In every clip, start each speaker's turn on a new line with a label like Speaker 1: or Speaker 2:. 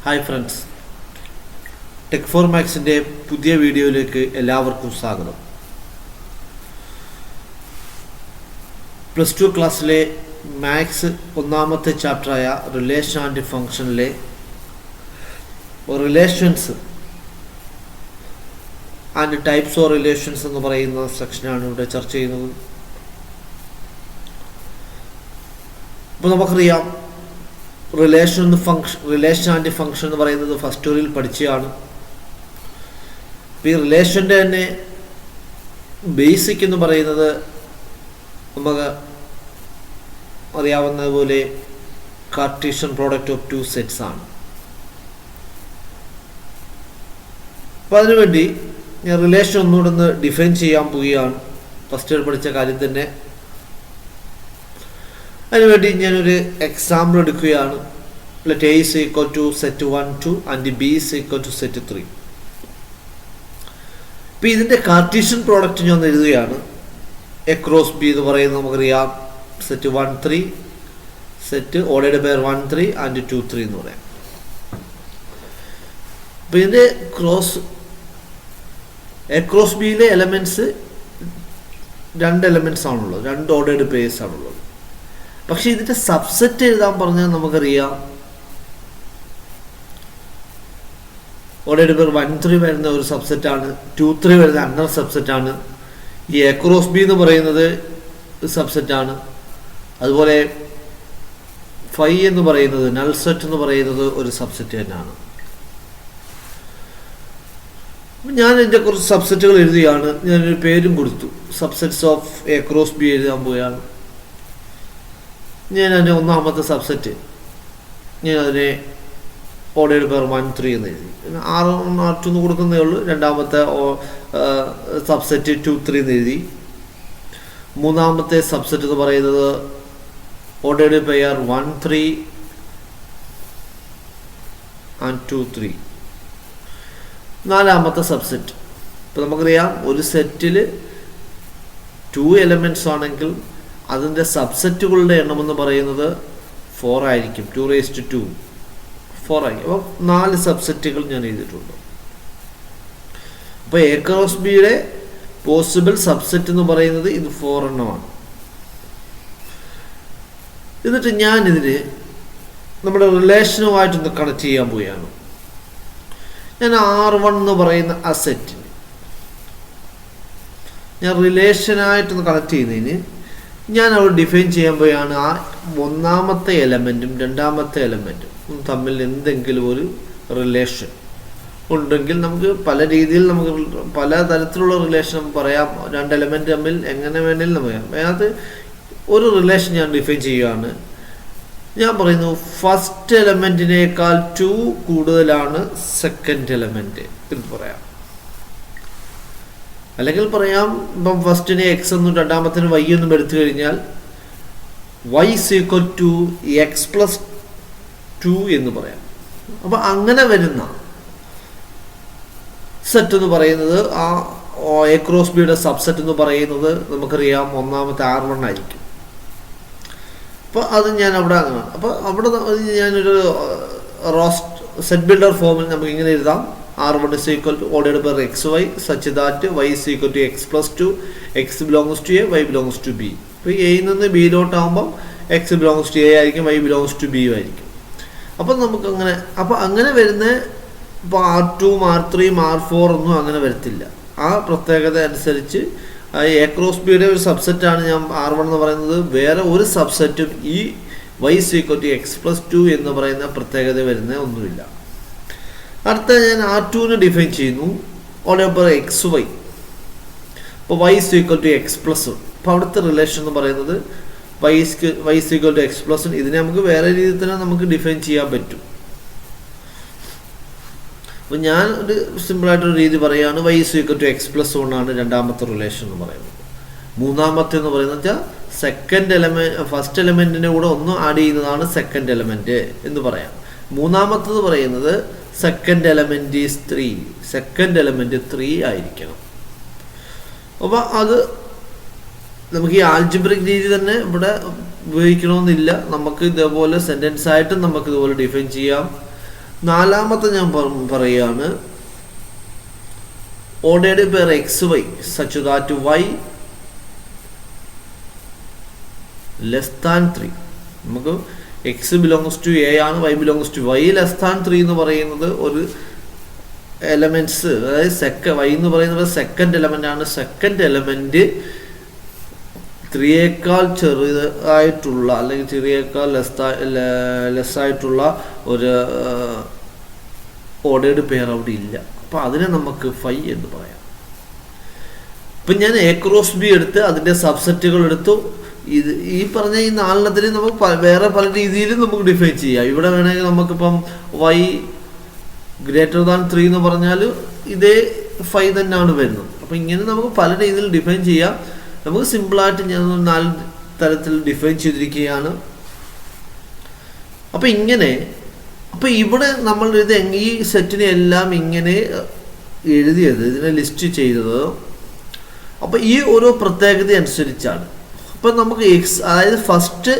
Speaker 1: Hi friends, tech for മാക്സിൻ്റെ പുതിയ വീഡിയോയിലേക്ക് എല്ലാവർക്കും സ്വാഗതം. +2 ക്ലാസ്സിലെ മാത്സ് ഒന്നാമത്തെ ചാപ്റ്ററായ റിലേഷൻ ആൻഡ് ഫങ്ഷനിലെ relations and types of relations എന്ന് പറയുന്ന സെക്ഷനാണ് ഇവിടെ ചർച്ച ചെയ്യുന്നത്. അപ്പോൾ നമുക്കറിയാം, റിലേഷൻ ആൻഡ് ഫങ്ഷൻ എന്ന് പറയുന്നത് ഫസ്റ്റ് ഇയറിൽ പഠിച്ചതാണ്. ഈ റിലേഷൻ്റെ തന്നെ ബേസിക് എന്ന് പറയുന്നത് നമുക്ക് അറിയാവുന്നതുപോലെ Cartesian product of two sets ആണ്. അപ്പോൾ അതിനുവേണ്ടി ഞാൻ റിലേഷൻ ഒന്നുകൂടെ ഒന്ന് ഡിഫൈൻ ചെയ്യാൻ പോവുകയാണ്. ഫസ്റ്റ് ഇയർ പഠിച്ച കാര്യം തന്നെ. അതിനുവേണ്ടി ഞാനൊരു എക്സാമ്പിൾ എടുക്കുകയാണ്. Let A is equal to set 1 2 and B is equal to set 3. ഇപ്പോൾ ഇതിൻ്റെ കാർട്ടീഷ്യൻ പ്രോഡക്റ്റ് ഞാൻ എഴുതുകയാണ്. A cross B എന്ന് പറയുന്നത് നമുക്കറിയാം set 1 3 set ordered by 1 3 and 2 3 എന്ന് പറയാം. അപ്പോൾ ഇതിൻ്റെ A cross ബിയിലെ എലമെൻറ്റ്സ് രണ്ട് എലമെൻറ്റ്സ് ആണുള്ളത്, രണ്ട് ഓർഡേഡ് പേഴ്സ് ആണുള്ളത്. പക്ഷെ ഇതിൻ്റെ സബ്സെറ്റ് എഴുതാൻ പറഞ്ഞാൽ നമുക്കറിയാം ഓർഡേഡ് പേർ 1 3 വരുന്ന ഒരു സബ്സെറ്റാണ്, 2 3 വരുന്ന അന്നർ സബ്സെറ്റാണ്. ഈ A cross B എന്ന് പറയുന്നത് സബ്സെറ്റാണ്. അതുപോലെ 5 എന്ന് പറയുന്നത് നൾ സെറ്റ് എന്ന് പറയുന്നത് ഒരു സബ്സെറ്റ് തന്നെയാണ്. ഞാൻ ഇതിൻ്റെ കുറച്ച് സബ്സെറ്റുകൾ എഴുതുകയാണ്. ഞാനൊരു പേരും കൊടുത്തു, subsets of A cross B എഴുതാൻ പോവുകയാണ്. ഞാൻ അതിൻ്റെ ഒന്നാമത്തെ സബ്സെറ്റ് ഞാനതിനെ ഓർഡേഡ് പേർ 1 3 എന്ന് എഴുതി. R1 R2 എന്ന് കൊടുക്കുന്നേ ഉള്ളൂ. രണ്ടാമത്തെ സബ്സെറ്റ് 2 3 എന്ന് എഴുതി. മൂന്നാമത്തെ സബ്സെറ്റ് എന്ന് പറയുന്നത് ഓർഡേഡ് പെയർ 1 3 ആൻഡ് 2 3. നാലാമത്തെ സബ്സെറ്റ്. ഇപ്പോൾ നമുക്കറിയാം ഒരു സെറ്റിൽ 2 എലമെൻറ്റ്സ് ആണെങ്കിൽ അതിൻ്റെ സബ്സെറ്റുകളുടെ എണ്ണം എന്ന് പറയുന്നത് 4 ആയിരിക്കും. 2⁻², 4 ആയി. അപ്പം 4 സബ്സെറ്റുകൾ ഞാൻ എഴുതിയിട്ടുണ്ട്. അപ്പോൾ A cross ബിയുടെ പോസിബിൾ സബ്സെറ്റ് എന്ന് പറയുന്നത് ഇത് 4 എണ്ണമാണ്. എന്നിട്ട് ഞാനിതിന് നമ്മുടെ റിലേഷനുമായിട്ടൊന്ന് കണക്ട് ചെയ്യാൻ പോവുകയാണ്. ഞാൻ R1 എന്ന് പറയുന്ന ആ സെറ്റിന് ഞാൻ റിലേഷനായിട്ടൊന്ന് കണക്ട് ചെയ്യുന്നതിന് ഞാൻ അവിടെ ഡിഫൈൻ ചെയ്യാൻ പോയാണ് ആ ഒന്നാമത്തെ എലമെൻറ്റും രണ്ടാമത്തെ എലമെൻറ്റും തമ്മിൽ എന്തെങ്കിലും ഒരു റിലേഷൻ ഉണ്ടെങ്കിൽ നമുക്ക് പല രീതിയിൽ നമുക്ക് പല തരത്തിലുള്ള റിലേഷൻ പറയാം. രണ്ട് എലമെൻറ്റ് തമ്മിൽ എങ്ങനെ വേണമെങ്കിലും നമുക്ക് പറയാം. അതിനകത്ത് ഒരു റിലേഷൻ ഞാൻ ഡിഫൈൻ ചെയ്യുകയാണ്. ഞാൻ പറയുന്നു ഫസ്റ്റ് എലമെൻറ്റിനേക്കാൾ 2 കൂടുതലാണ് സെക്കൻഡ് എലമെൻറ്റ് എന്ന് പറയാം. അല്ലെങ്കിൽ പറയാം, ഇപ്പം ഫസ്റ്റിന് X എന്നും രണ്ടാമത്തിന് Y എന്നും എടുത്തു കഴിഞ്ഞാൽ Y is equal to X plus 2 എന്ന് പറയാം. അപ്പം അങ്ങനെ വരുന്ന സെറ്റ് എന്ന് പറയുന്നത് ആ A cross ബിയുടെ സബ്സെറ്റ് എന്ന് പറയുന്നത് നമുക്കറിയാം ഒന്നാമത്തെ R1 ആയിരിക്കും. അപ്പോൾ അത് ഞാൻ അവിടെ അങ്ങനെ, അപ്പോൾ അവിടെ ഞാനൊരു സെറ്റ് ബിൽഡർ ഫോമിൽ നമുക്ക് ഇങ്ങനെ എഴുതാം. R1 is equal to ordered by xy such that y is equal to x plus 2, x belongs to A, y belongs to B. ഇപ്പോൾ എയിൽ നിന്ന് ബിയിലോട്ട് ആകുമ്പം x belongs to A ആയിരിക്കും, y belongs to B ആയിരിക്കും. അപ്പം നമുക്കങ്ങനെ അങ്ങനെ വരുന്ന ഇപ്പോൾ R2 R3 R4 ഒന്നും അങ്ങനെ വരത്തില്ല. ആ പ്രത്യേകത അനുസരിച്ച് A cross ബിയുടെ ഒരു സബ്സെറ്റാണ് ഞാൻ R1 എന്ന് പറയുന്നത്. വേറെ ഒരു സബ്സെറ്റും ഈ y is equal to x plus 2 എന്ന് പറയുന്ന പ്രത്യേകത വരുന്ന ഒന്നുമില്ല. അടുത്ത ഞാൻ R2ന് ഡിഫൈൻ ചെയ്യുന്നു ഓർഡർ XY. അപ്പോൾ y is equal to x plus 1. അപ്പോൾ അവിടുത്തെ റിലേഷൻ എന്ന് പറയുന്നത് y is equal to x plus 1. ഇതിനെ നമുക്ക് വേറെ രീതിയിൽ തന്നെ നമുക്ക് ഡിഫൈൻ ചെയ്യാൻ പറ്റും. അപ്പോൾ ഞാൻ ഒരു സിമ്പിളായിട്ടൊരു രീതി പറയുകയാണ്. y is equal to x plus 1 ആണ് രണ്ടാമത്തെ റിലേഷൻ എന്ന് പറയുന്നത്. മൂന്നാമത്തെ എന്ന് പറയുന്നത് വെച്ചാൽ ഫസ്റ്റ് എലമെൻറ്റിൻ്റെ കൂടെ ഒന്ന് ആഡ് ചെയ്യുന്നതാണ് സെക്കൻഡ് എലമെൻറ്റ് എന്ന് പറയാം. മൂന്നാമത്തത് പറയുന്നത് second element is 3. Second element 3 ആയിരിക്കണം. അപ്പോൾ അത് നമുക്ക് ഈ ആൽജിബ്രിക് രീതി തന്നെ ഇവിടെ ഉപയോഗിക്കണമെന്നില്ല. നമുക്ക് ഇതേപോലെ സെൻറ്റൻസ് ആയിട്ടും നമുക്ക് ഇതുപോലെ ഡിഫൈൻ ചെയ്യാം. നാലാമത്തെ ഞാൻ പറയുകയാണ് ordered pair xy such that y less than 3. നമുക്ക് x belongs to a ആണ്, y belongs to y less than 3 എന്ന് പറയുന്നത് ഒരു എലമെന്റ്സ്, അതായത് y എന്ന് പറയുന്നത് സെക്കൻഡ് എലമെന്റ് ആണ്. സെക്കൻഡ് എലമെന്റ് 3യേക്കാൾ ചെറുതായിട്ടുള്ള അല്ലെങ്കിൽ 3യേക്കാൾ ലെസ് ആയിട്ടുള്ള ഒരു ഓർഡേർഡ് പെയർ അവിടെ ഇല്ല. അപ്പോൾ അതിനെ നമുക്ക് ഫൈ എന്ന് പറയാം. ഇപ്പം ഞാൻ എ ക്രോസ് ബി എടുത്ത് അതിൻ്റെ സബ്സെറ്റുകൾ എടുത്തു. ഇത് ഈ പറഞ്ഞ ഈ 4 നമുക്ക് വേറെ പല രീതിയിലും നമുക്ക് ഡിഫൈൻ ചെയ്യാം. ഇവിടെ വേണമെങ്കിൽ നമുക്കിപ്പം y ഗ്രേറ്റർ ദാൻ 3 എന്ന് പറഞ്ഞാൽ ഇതേ ഫൈ തന്നെയാണ് വരുന്നത്. അപ്പോൾ ഇങ്ങനെ നമുക്ക് പല രീതിയിൽ ഡിഫൈൻ ചെയ്യാം. നമുക്ക് സിമ്പിളായിട്ട് ഞാൻ 4 തരത്തിൽ ഡിഫൈൻ ചെയ്തിരിക്കുകയാണ്. അപ്പോൾ ഇങ്ങനെ, അപ്പോൾ ഇവിടെ നമ്മൾ ഇത് ഈ സെറ്റിനെ എല്ലാം ഇങ്ങനെ എഴുതിയത്, ഇതിനെ ലിസ്റ്റ് ചെയ്തത് അപ്പോൾ ഈ ഓരോ പ്രത്യേകത അനുസരിച്ചാണ്. അപ്പം നമുക്ക് അതായത് ഫസ്റ്റ്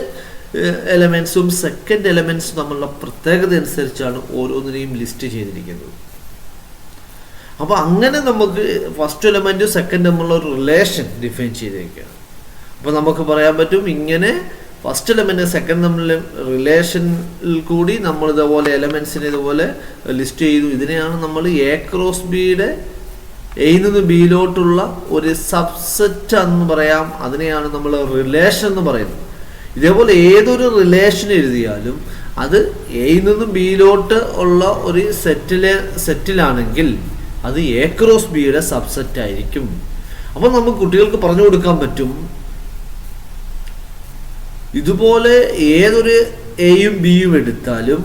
Speaker 1: എലമെൻസും സെക്കൻഡ് എലമെൻസും തമ്മിലുള്ള പ്രത്യേകത അനുസരിച്ചാണ് ഓരോന്നിനെയും ലിസ്റ്റ് ചെയ്തിരിക്കുന്നത്. അപ്പോൾ അങ്ങനെ നമുക്ക് ഫസ്റ്റ് എലമെൻറ്റും സെക്കൻഡ് തമ്മിലുള്ള ഒരു റിലേഷൻ ഡിഫൈൻ ചെയ്തിരിക്കുകയാണ്. അപ്പോൾ നമുക്ക് പറയാൻ പറ്റും ഇങ്ങനെ ഫസ്റ്റ് എലമെൻറ്റ് സെക്കൻഡ് തമ്മിൽ റിലേഷനിൽ കൂടി നമ്മൾ ഇതുപോലെ എലമെൻസിനെ ഇതുപോലെ ലിസ്റ്റ് ചെയ്തു. ഇതിനെയാണ് നമ്മൾ എ ക്രോസ് ബിയുടെ എയിൽ നിന്ന് ബിയിലോട്ടുള്ള ഒരു സബ്സെറ്റ് എന്ന് പറയാം. അതിനെയാണ് നമ്മൾ റിലേഷൻ എന്ന് പറയുന്നത്. ഇതേപോലെ ഏതൊരു റിലേഷൻ എഴുതിയാലും അത് എയിൽ നിന്നും ബിയിലോട്ട് ഉള്ള ഒരു സെറ്റിലാണെങ്കിൽ അത് എ ക്രോസ് ബിയുടെ സബ്സെറ്റ് ആയിരിക്കും. അപ്പോൾ നമുക്ക് കുട്ടികൾക്ക് പറഞ്ഞു കൊടുക്കാൻ പറ്റും, ഇതുപോലെ ഏതൊരു എയും ബിയും എടുത്താലും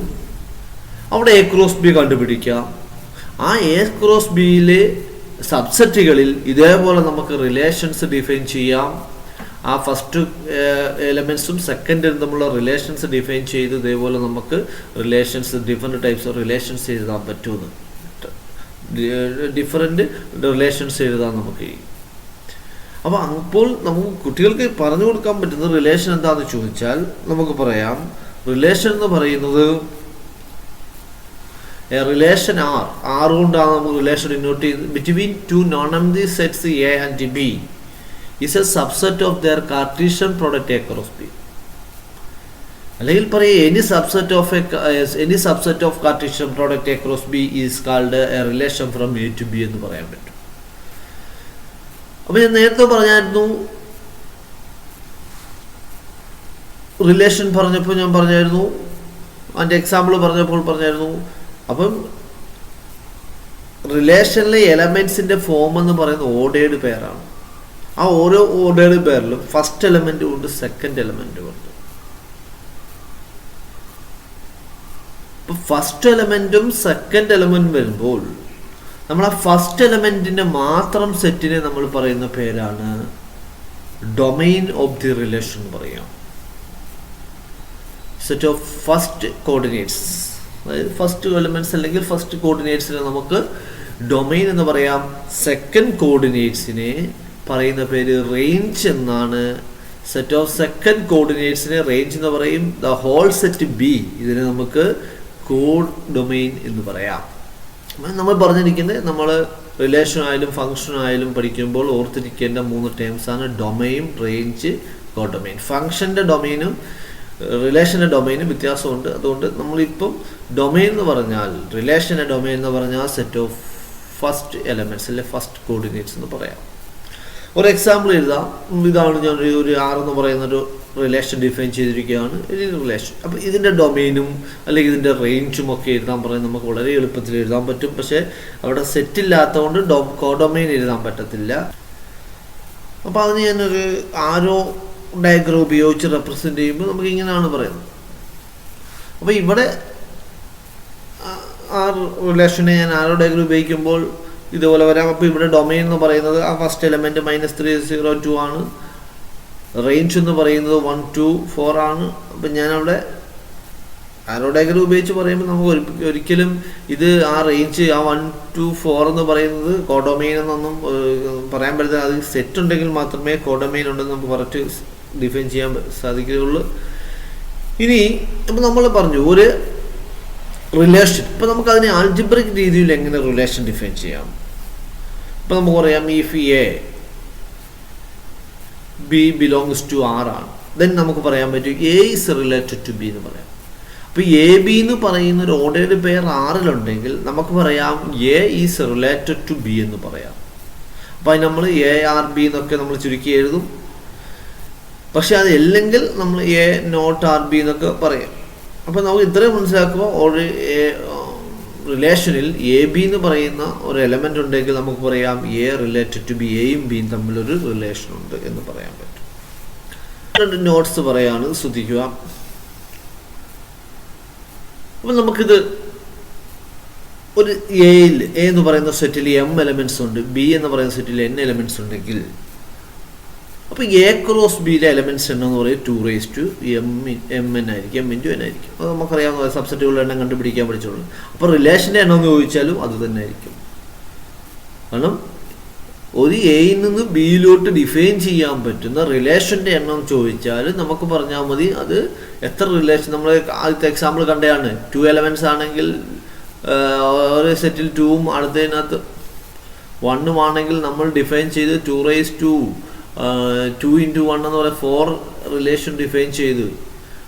Speaker 1: അവിടെ എ ക്രോസ് ബി കണ്ടുപിടിക്കാം. ആ എ ക്രോസ് ബിയിലെ സബ്സെറ്റുകളിൽ ഇതേപോലെ നമുക്ക് റിലേഷൻസ് ഡിഫൈൻ ചെയ്യാം. ആ ഫസ്റ്റ് എലമെൻസും സെക്കൻഡും തമ്മിലുള്ള റിലേഷൻസ് ഡിഫൈൻ ചെയ്ത് ഇതേപോലെ നമുക്ക് relations different types of relations എഴുതാൻ പറ്റുമെന്ന്, ഡിഫറെൻറ്റ് റിലേഷൻസ് എഴുതാൻ നമുക്ക്. അപ്പോൾ നമുക്ക് കുട്ടികൾക്ക് പറഞ്ഞു കൊടുക്കാൻ പറ്റുന്ന റിലേഷൻ എന്താണെന്ന് ചോദിച്ചാൽ നമുക്ക് പറയാം, റിലേഷൻ എന്ന് പറയുന്നത് റിലേഷൻ ആർ കൊണ്ടാണ് നമുക്ക് റിലേഷൻ ഡിനോട്ട് ചെയ്യുന്നത്. Between two non empty sets A and B is a subset of their Cartesian product A cross B. അല്ലെങ്കിൽ പറയും any subset of Cartesian product A cross B is called a relation from A to B എന്ന് പറയാൻ പറ്റും. അപ്പോൾ ഞാൻ നേരത്തെ പറഞ്ഞായിരുന്നു, relation പറഞ്ഞപ്പോൾ ഞാൻ പറഞ്ഞായിരുന്നു, അതിൻ്റെ എക്സാമ്പിൾ പറഞ്ഞായിരുന്നു. അപ്പം റിലേഷനിലെ എലമെൻസിൻ്റെ ഫോം എന്ന് പറയുന്നത് ഓർഡേർഡ് പെയറാണ്. ആ ഓരോ ഓർഡേർഡ് പെയറിലും ഫസ്റ്റ് എലമെൻറ്റും ഉണ്ട്, സെക്കൻഡ് എലമെൻറ്റും ഉണ്ട്. അപ്പോൾ ഫസ്റ്റ് എലമെൻറ്റും സെക്കൻഡ് എലമെൻറ്റും വരുമ്പോൾ നമ്മൾ ആ ഫസ്റ്റ് എലമെൻറ്റിൻ്റെ മാത്രം സെറ്റിനെ നമ്മൾ പറയുന്ന പേരാണ് ഡൊമൈൻ ഓഫ് ദി റിലേഷൻ എന്ന് പറയാം. സെറ്റ് ഓഫ് ഫസ്റ്റ് കോർഡിനേറ്റ്സ്, അതായത് ഫസ്റ്റ് എലമെൻറ്റ്സ് അല്ലെങ്കിൽ ഫസ്റ്റ് കോർഡിനേറ്റ്സിനെ നമുക്ക് ഡൊമൈൻ എന്ന് പറയാം. സെക്കൻഡ് കോർഡിനേറ്റ്സിനെ പറയുന്ന പേര് റേഞ്ച് എന്നാണ്. സെറ്റ് ഓഫ് സെക്കൻഡ് കോർഡിനേറ്റ്സിനെ റേഞ്ച് എന്ന് പറയും. ദ ഹോൾ സെറ്റ് ബി ഇതിനെ നമുക്ക് കോഡ് ഡൊമൈൻ എന്ന് പറയാം. നമ്മൾ പറഞ്ഞിരിക്കുന്നത്, നമ്മൾ റിലേഷൻ ആയാലും ഫംഗ്ഷൻ ആയാലും പഠിക്കുമ്പോൾ ഓർത്തിരിക്കേണ്ട 3 ടേംസാണ് ഡൊമൈൻ, റേഞ്ച്, കോഡ് ഡൊമൈൻ. ഫംഗ്ഷൻ്റെ ഡൊമൈനും റിലേഷൻ്റെ ഡൊമൈനും വ്യത്യാസമുണ്ട്. അതുകൊണ്ട് നമ്മളിപ്പം ഡൊമൈൻ എന്ന് പറഞ്ഞാൽ, റിലേഷൻ്റെ ഡൊമൈൻ എന്ന് പറഞ്ഞാൽ സെറ്റ് ഓഫ് ഫസ്റ്റ് എലമെൻറ്റ്സ് അല്ലെ ഫസ്റ്റ് കോർഡിനേറ്റ്സ് എന്ന് പറയാം. ഒരു എക്സാമ്പിൾ എഴുതാം. ഇതാണ് ഞാൻ ഒരു ആർ എന്ന് പറയുന്നൊരു റിലേഷൻ ഡിഫൈൻ ചെയ്തിരിക്കുകയാണ്, റിലേഷൻ. അപ്പോൾ ഇതിൻ്റെ ഡൊമൈനും അല്ലെങ്കിൽ ഇതിൻ്റെ റേഞ്ചും ഒക്കെ എഴുതാൻ പറയാൻ നമുക്ക് വളരെ എളുപ്പത്തിൽ എഴുതാൻ പറ്റും. പക്ഷേ അവിടെ സെറ്റില്ലാത്തതുകൊണ്ട് കോഡൊമൈൻ എഴുതാൻ പറ്റത്തില്ല. അപ്പോൾ അതിന് ഞാനൊരു ആരോ ഡയഗ്രം ഉപയോഗിച്ച് റെപ്രസെൻ്റ് ചെയ്യുമ്പോൾ നമുക്ക് ഇങ്ങനെയാണ് പറയുന്നത്. അപ്പോൾ ഇവിടെ ആ റിലേഷനെ ഞാൻ ആരോ ഡയഗ്രം ഉപയോഗിക്കുമ്പോൾ ഇതുപോലെ വരാം. അപ്പോൾ ഇവിടെ ഡൊമൈൻ എന്ന് പറയുന്നത് ആ ഫസ്റ്റ് എലമെൻറ്റ് -3 0 2 ആണ്. റേഞ്ച് എന്ന് പറയുന്നത് 1 2 4 ആണ്. അപ്പം ഞാനവിടെ ആരോ ഡയഗ്രം ഉപയോഗിച്ച് പറയുമ്പോൾ നമുക്ക് ഒരിക്കലും ഇത് ആ റേഞ്ച് ആ 1 2 4 എന്ന് പറയുന്നത് കോഡൊമൈൻ എന്നൊന്നും പറയാൻ പറ്റില്ല. അത് സെറ്റ് ഉണ്ടെങ്കിൽ മാത്രമേ കോഡൊമൈൻ ഉണ്ടെന്ന് നമുക്ക് കറക്റ്റ് ഡിഫൈൻ ചെയ്യാൻ സാധിക്കുകയുള്ളൂ. ഇനി അപ്പം നമ്മൾ പറഞ്ഞു, ഒരു റിലേഷൻ. ഇപ്പം നമുക്കതിനെ ആൽജിബ്രിക് രീതിയിൽ എങ്ങനെ റിലേഷൻ ഡിഫൈൻ ചെയ്യാം? ഇപ്പം നമുക്ക് പറയാം if a b belongs to R ആണ്, ദെൻ നമുക്ക് പറയാൻ പറ്റും a is related to B എന്ന് പറയാം. അപ്പോൾ എ ബി എന്ന് പറയുന്ന ഒരു ഓർഡേർഡ് പെയർ ആറിലുണ്ടെങ്കിൽ നമുക്ക് പറയാം a is related to B എന്ന് പറയാം. അപ്പോൾ അത് നമ്മൾ എ ആർ ബി എന്നൊക്കെ നമ്മൾ ചുരുക്കി എഴുതും. പക്ഷെ അതല്ലെങ്കിൽ നമ്മൾ എ നോട്ട് ആർ ബി എന്നൊക്കെ പറയാം. അപ്പോൾ നമുക്ക് ഇത്രയും മനസ്സിലാക്കുമ്പോൾ ഒരു റിലേഷനിൽ എ ബി എന്ന് പറയുന്ന ഒരു എലമെൻ്റ് ഉണ്ടെങ്കിൽ നമുക്ക് പറയാം എ റിലേറ്റഡ് ടു ബി, എയും ബിയും തമ്മിലൊരു റിലേഷൻ ഉണ്ട് എന്ന് പറയാൻ പറ്റും. 2 നോട്ട്സ് പറയാണ്, ശ്രദ്ധിക്കുക. അപ്പം നമുക്കിത് ഒരു എയിൽ എ എന്ന് പറയുന്ന സെറ്റിൽ എം എലമെൻറ്റ്സ് ഉണ്ട്, ബി എന്ന് പറയുന്ന സെറ്റിൽ എൻ എലമെൻറ്റ്സ് ഉണ്ടെങ്കിൽ അപ്പോൾ എ ക്രോസ് ബിയിലെ എലമെൻറ്റ്സ് എണ്ണം എന്ന് പറയുന്നത് 2m ആയിരിക്കും, m × n ആയിരിക്കും. അത് നമുക്കറിയാവുന്ന സബ്സെറ്റുകളുടെ എണ്ണം കണ്ടുപിടിക്കാൻ പഠിച്ചോളൂ. അപ്പോൾ റിലേഷൻ്റെ എണ്ണം എന്ന് ചോദിച്ചാലും അത് തന്നെ ആയിരിക്കും. കാരണം ഒരു എയിൽ നിന്ന് ബിയിലോട്ട് ഡിഫൈൻ ചെയ്യാൻ പറ്റുന്ന റിലേഷൻ്റെ എണ്ണം ചോദിച്ചാൽ നമുക്ക് പറഞ്ഞാൽ മതി അത് എത്ര റിലേഷൻ. നമ്മൾ ആദ്യത്തെ എക്സാമ്പിൾ കണ്ടതാണ്, 2 എലമെൻറ്റ്സ് ആണെങ്കിൽ ഒരു സെറ്റിൽ 2ഉം അടുത്തതിനകത്ത് 1ഉം ആണെങ്കിൽ നമ്മൾ ഡിഫൈൻ ചെയ്ത് 2 × 1 എന്ന് പറയുന്ന 4 റിലേഷൻ ഡിഫൈൻ ചെയ്തു.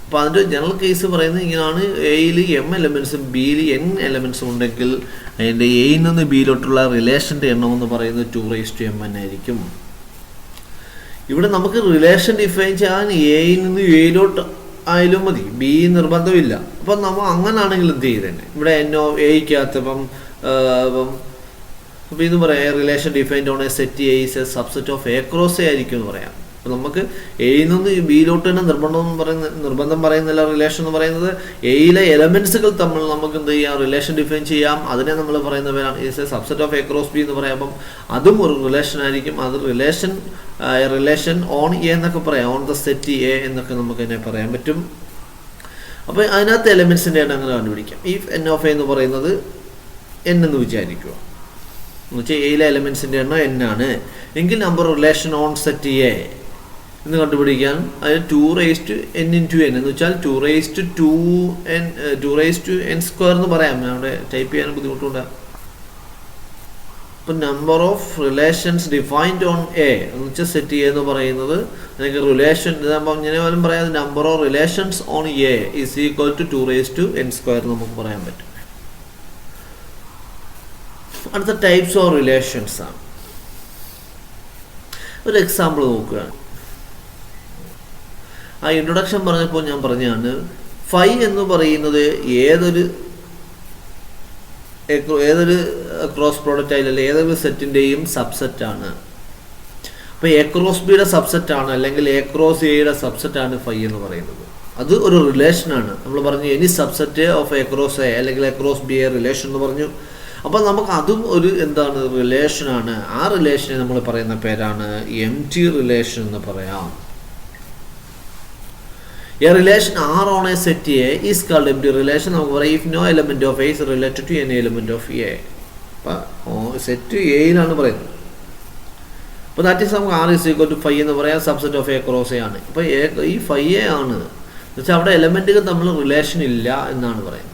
Speaker 1: അപ്പോൾ അതിൻ്റെ ജനറൽ കേസ് പറയുന്നത് ഇങ്ങനെയാണ്, എയിൽ എം എലമെൻറ്റ്സും ബിയിൽ എൻ എലമെൻറ്റ്സും ഉണ്ടെങ്കിൽ അതിൻ്റെ എയിൽ നിന്ന് ബിയിലോട്ടുള്ള റിലേഷൻ്റെ എണ്ണം എന്ന് പറയുന്നത് 2m ആയിരിക്കും. ഇവിടെ നമുക്ക് റിലേഷൻ ഡിഫൈൻ ചെയ്യാൻ എയിൽ നിന്ന് എയിലോട്ട് ആയാലും മതി, ബി നിർബന്ധമില്ല. അപ്പം നമ്മൾ അങ്ങനാണെങ്കിൽ എന്ത് ചെയ്തേനെ, ഇവിടെ എയ്ക്കകത്ത് അപ്പോൾ ഇത് പറയാം relation defined on a set A is a subset of A cross A ആയിരിക്കും എന്ന് പറയാം. അപ്പോൾ നമുക്ക് എയിൽ നിന്ന് ബിയിലോട്ട് തന്നെ നിർബന്ധം പറയുന്നില്ല. റിലേഷൻ എന്ന് പറയുന്നത് എയിലെ എലമെൻറ്റ്സുകൾ തമ്മിൽ നമുക്ക് എന്ത് ചെയ്യാം, റിലേഷൻ ഡിഫൈൻ ചെയ്യാം. അതിനെ നമ്മൾ പറയുന്ന പേരാണ് is a subset of A cross B എന്ന് പറയാം. അപ്പം അതും ഒരു റിലേഷൻ ആയിരിക്കും. അത് റിലേഷൻ ഓൺ എ എന്നൊക്കെ പറയാം, ഓൺ ദ സെറ്റ് എ എന്നൊക്കെ നമുക്ക് അതിനെ പറയാൻ പറ്റും. അപ്പോൾ അതിനകത്ത് എലമെൻറ്റ്സിൻ്റെ എണ്ണം അങ്ങനെ കണ്ടുപിടിക്കാം. ഇഫ് എൻ ഓഫ് എ എന്ന് പറയുന്നത് എൻ എന്ന് വിചാരിക്കുക, എന്ന് വെച്ചാൽ എയിലെ എലമെൻറ്റ്സിൻ്റെ എണ്ണം n ആണ് എങ്കിൽ number relation on set A എന്ന് കണ്ടുപിടിക്കാൻ അതിന് 2n × n എന്ന് വെച്ചാൽ 2n² എന്ന് പറയാം. അവിടെ ടൈപ്പ് ചെയ്യാൻ ബുദ്ധിമുട്ടുണ്ട്. ഇപ്പം number of relations defined on A എന്ന് വെച്ചാൽ സെറ്റ് എ എന്ന് പറയുന്നത് അല്ലെങ്കിൽ റിലേഷൻ ഇതാകുമ്പോൾ ഇങ്ങനെ പോലും പറയാം, number of relations on A is equal to 2n² നമുക്ക് പറയാൻ പറ്റും. അടുത്ത ടൈപ്സ് ഓഫ് റിലേഷൻസ് ആണ്. ഒരു എക്സാമ്പിൾ നോക്കുകയാണ്. ആ ഇൻട്രൊഡക്ഷൻ പറഞ്ഞപ്പോൾ ഞാൻ പറഞ്ഞാണ് ഫൈ എന്ന് പറയുന്നത് ഏതൊരു ക്രോസ് പ്രോഡക്റ്റ് ആയില്ല ഏതൊരു സെറ്റിൻ്റെയും സബ്സെറ്റാണ്. അപ്പോൾ എ ക്രോസ് ബിയുടെ സബ്സെറ്റാണ് അല്ലെങ്കിൽ എ ക്രോസ് എയുടെ സബ്സെറ്റാണ് ഫൈ എന്ന് പറയുന്നത്. അത് ഒരു റിലേഷനാണ്. നമ്മൾ പറഞ്ഞു any subset of A cross A അല്ലെങ്കിൽ A cross B a relation എന്ന് പറഞ്ഞു. അപ്പോൾ നമുക്ക് അതും ഒരു എന്താണ് റിലേഷനാണ്. ആ റിലേഷനെ നമ്മൾ പറയുന്ന പേരാണ് എംപ്റ്റി റിലേഷൻ എന്ന് പറയാം. A relation R on a set A is called empty relation. നമുക്ക് പറയാം if no element of A is related to any element of A. അപ്പോൾ സെറ്റ് എയിലാണ് പറയുന്നത്. അപ്പോൾ ദാറ്റ് ഈസ് നമുക്ക് R is equal to phi എന്ന് പറയാം, subset of A cross A ആണ്. അപ്പോൾ ഈ ഫൈ എ ആണ് എന്ന് വെച്ചാൽ അവിടെ എലമെന്റുകൾ തമ്മിൽ റിലേഷൻ ഇല്ല എന്നാണ് പറയുന്നത്.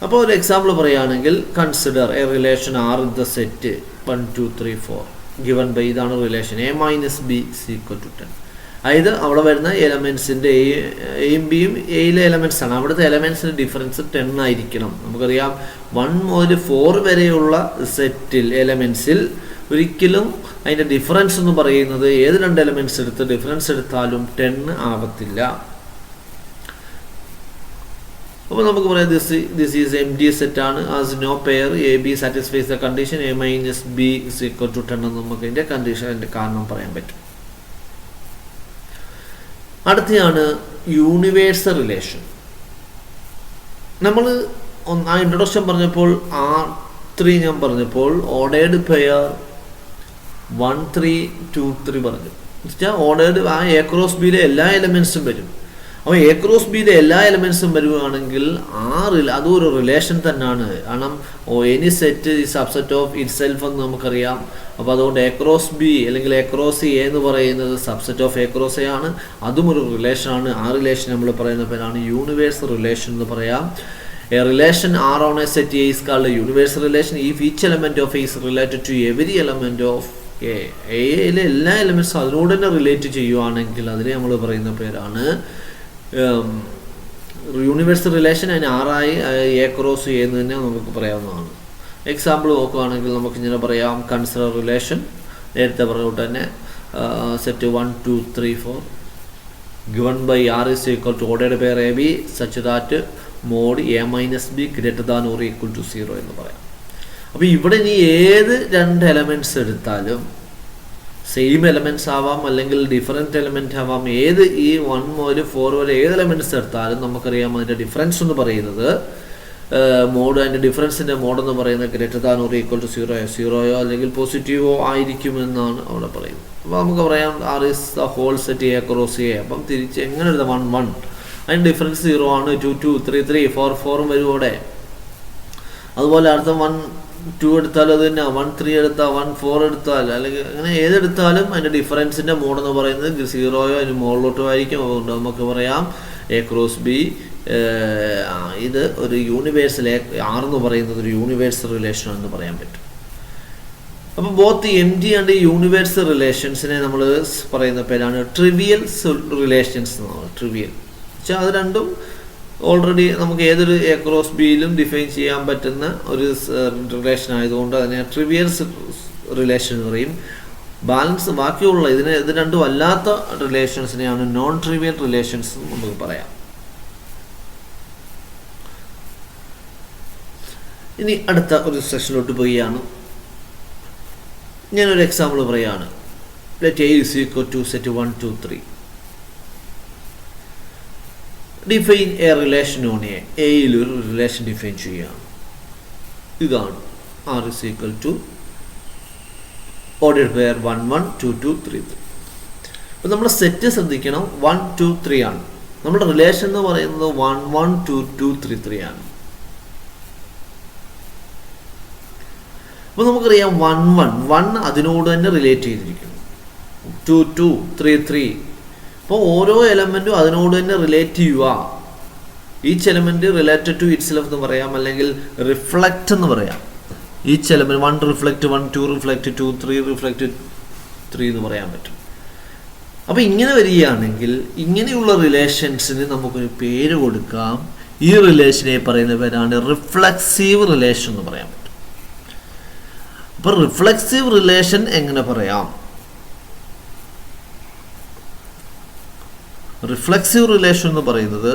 Speaker 1: അപ്പോൾ ഒരു എക്സാമ്പിൾ പറയുകയാണെങ്കിൽ consider a relation R in the set 1 2 3 4 given by ഇതാണ് റിലേഷൻ a - b = 10. അതായത് അവിടെ വരുന്ന എലമെൻറ്റ്സിൻ്റെ എയും ബിയും എയിലെ എലമെൻറ്റ്സ് ആണ്. അവിടുത്തെ എലമെൻറ്റ്സിൻ്റെ ഡിഫറൻസ് 10 ആയിരിക്കണം. നമുക്കറിയാം 1 മുതൽ 4 വരെയുള്ള സെറ്റിൽ എലമെൻറ്റ്സിൽ ഒരിക്കലും അതിൻ്റെ ഡിഫറൻസ് എന്ന് പറയുന്നത് ഏത് 2 എലമെൻറ്റ്സ് എടുത്ത് ഡിഫറൻസ് എടുത്താലും 10 ആവത്തില്ല. അപ്പോൾ നമുക്ക് പറയാം this is empty set ആണ്. As no pair a b satisfies the condition a - b = 10 എന്ന് നമുക്ക് ഇതിൻ്റെ കണ്ടീഷൻ്റെ കാരണം പറയാൻ പറ്റും. അടുത്തയാണ് യൂണിവേഴ്സൽ റിലേഷൻ. നമ്മൾ ആ ഇൻട്രൊഡക്ഷൻ പറഞ്ഞപ്പോൾ R3 ഞാൻ പറഞ്ഞപ്പോൾ ഓർഡേർഡ് പെയർ 1 3 2 3 പറഞ്ഞു. എന്നുവെച്ചാൽ ഓർഡേർഡ് ആ എ ക്രോസ് ബിയിലെ എല്ലാ എലമെൻറ്റ്സും വരും. അപ്പോൾ എ ക്രോസ് ബിയിലെ എല്ലാ എലമെൻറ്റ്സും വരുവാണെങ്കിൽ അതും ഒരു റിലേഷൻ തന്നെയാണ്. കാരണം എനി സെറ്റ് ഈ സബ്സെറ്റ് ഓഫ് ഇറ്റ് സെൽഫ് എന്ന് നമുക്കറിയാം. അപ്പോൾ അതുകൊണ്ട് എ ക്രോസ് ബി അല്ലെങ്കിൽ എ ക്രോസ് എ എന്ന് പറയുന്നത് subset of A cross A ആണ്. അതും ഒരു റിലേഷനാണ്. ആ റിലേഷൻ നമ്മൾ പറയുന്ന പേരാണ് യൂണിവേഴ്സൽ റിലേഷൻ എന്ന് പറയാം. A relation R on a set A is called a universal relation if each element of A is related to every element of A. എയിലെ എല്ലാ എലമെൻറ്റ്സും അതിനോട് തന്നെ റിലേറ്റ് ചെയ്യുവാണെങ്കിൽ അതിനെ നമ്മൾ പറയുന്ന പേരാണ് യൂണിവേഴ്സൽ റിലേഷൻ. അതിന് ആറായി എ ക്രോസ് എ എന്ന് തന്നെ നമുക്ക് പറയാവുന്നതാണ്. എക്സാമ്പിൾ നോക്കുകയാണെങ്കിൽ നമുക്ക് ഇങ്ങനെ പറയാം. കൺസിഡർ റിലേഷൻ നേരത്തെ പറഞ്ഞുകൊണ്ട് തന്നെ set 1 2 3 4 given by R is equal to ordered pair AB such that mod A minus B greater than or equal to 0 എന്ന് പറയാം. അപ്പോൾ ഇവിടെ ഇനി ഏത് രണ്ട് എലമെൻറ്റ്സ് എടുത്താലും സെയിം എലമെൻറ്റ്സ് ആവാം അല്ലെങ്കിൽ ഡിഫറെൻറ്റ് എലമെൻറ്റ് ആവാം. ഏത് ഈ 1 മുതൽ 4 വരെ ഏത് എലമെൻറ്റ്സ് എടുത്താലും നമുക്കറിയാം അതിൻ്റെ ഡിഫറൻസ് എന്ന് പറയുന്നത് മോഡ്. അതിൻ്റെ ഡിഫറൻസിൻ്റെ മോഡ് എന്ന് പറയുന്നത് greater than or equal to 0യോ അല്ലെങ്കിൽ പോസിറ്റീവോ ആയിരിക്കുമെന്നാണ് അവിടെ പറയുന്നത്. അപ്പോൾ നമുക്ക് പറയാം R is the whole set A cross A. അപ്പം തിരിച്ച് എങ്ങനെ എഴുതാം? 1 1 അതിന് ഡിഫറൻസ് 0 ആണ്. 2 2 3 3 4 4 വരും അവിടെ. അതുപോലെ അടുത്ത 1 2 എടുത്താൽ അത് തന്നെ 1 3 എടുത്താൽ 1 4 എടുത്താൽ അല്ലെങ്കിൽ അങ്ങനെ ഏതെടുത്താലും അതിൻ്റെ ഡിഫറൻസിൻ്റെ മോഡ് എന്ന് പറയുന്നത് 0യോ അതിന് മുകളിലോട്ടോ ആയിരിക്കും. അതുകൊണ്ട് നമുക്ക് പറയാം എ ക്രോസ് ബി ഇത് ഒരു യൂണിവേഴ്സൽ ആർ എന്ന് പറയുന്നത് ഒരു യൂണിവേഴ്സൽ റിലേഷൻ എന്ന് പറയാൻ പറ്റും. അപ്പോൾ ബോത്ത് എം ജി ആൻഡ് യൂണിവേഴ്സൽ റിലേഷൻസിനെ നമ്മൾ പറയുന്ന പേരാണ് ട്രിവിയൽ റിലേഷൻസ് എന്നാണ്. ട്രിവിയൽ വെച്ചാൽ അത് രണ്ടും ഓൾറെഡി നമുക്ക് ഏതൊരു എ ക്രോസ് ബിയിലും ഡിഫൈൻ ചെയ്യാൻ പറ്റുന്ന ഒരു റിലേഷൻ ആയതുകൊണ്ട് അതിനെ ട്രിവിയൽ റിലേഷൻ എന്ന് പറയും. ബാലൻസ് ബാക്കിയുള്ള ഇത് രണ്ടും അല്ലാത്ത റിലേഷൻസിനെയാണ് നോൺ ട്രിവിയൽ റിലേഷൻസ് നമുക്ക് പറയാം. ഇനി അടുത്ത ഒരു സെഷനിലോട്ട് പോവുകയാണ്. ഞാനൊരു എക്സാമ്പിൾ പറയുകയാണ്. Let A is equal to set 1 2 3. Define A relation on A. എയിൽ ഒരു റിലേഷൻ ഡിഫൈൻ ചെയ്യുകയാണ്. ഇതാണ് R is equal to ordered pair 1 1 2 2 3 3. അപ്പോൾ നമ്മൾ സെറ്റ് ശ്രദ്ധിക്കണം 1 2 3 ആണ്. നമ്മുടെ റിലേഷൻ എന്ന് പറയുന്നത് 1 1 2 2 3 3 ആണ്. അപ്പോൾ നമുക്കറിയാം 1 1 1 അതിനോട് തന്നെ റിലേറ്റ് ചെയ്തിരിക്കുന്നു. 2 2 3 3. അപ്പോൾ ഓരോ എലമെൻറ്റും അതിനോട് തന്നെ റിലേറ്റ് ചെയ്യുക. Each element related to itself എന്ന് പറയാം, അല്ലെങ്കിൽ റിഫ്ലക്റ്റ് എന്ന് പറയാം. Each element 1 reflect 1 2 reflect 2 3 reflect 3 എന്ന് പറയാൻ പറ്റും. അപ്പോൾ ഇങ്ങനെ വരികയാണെങ്കിൽ ഇങ്ങനെയുള്ള റിലേഷൻസിന് നമുക്കൊരു പേര് കൊടുക്കാം. ഈ റിലേഷനെ പറയുന്ന പേരാണ് റിഫ്ലക്സീവ് റിലേഷൻ എന്ന് പറയാൻ പറ്റും. അപ്പോൾ റിഫ്ലക്സീവ് റിലേഷൻ എങ്ങനെ പറയാം? റിഫ്ലക്സീവ് റിലേഷൻ എന്ന് പറയുന്നത്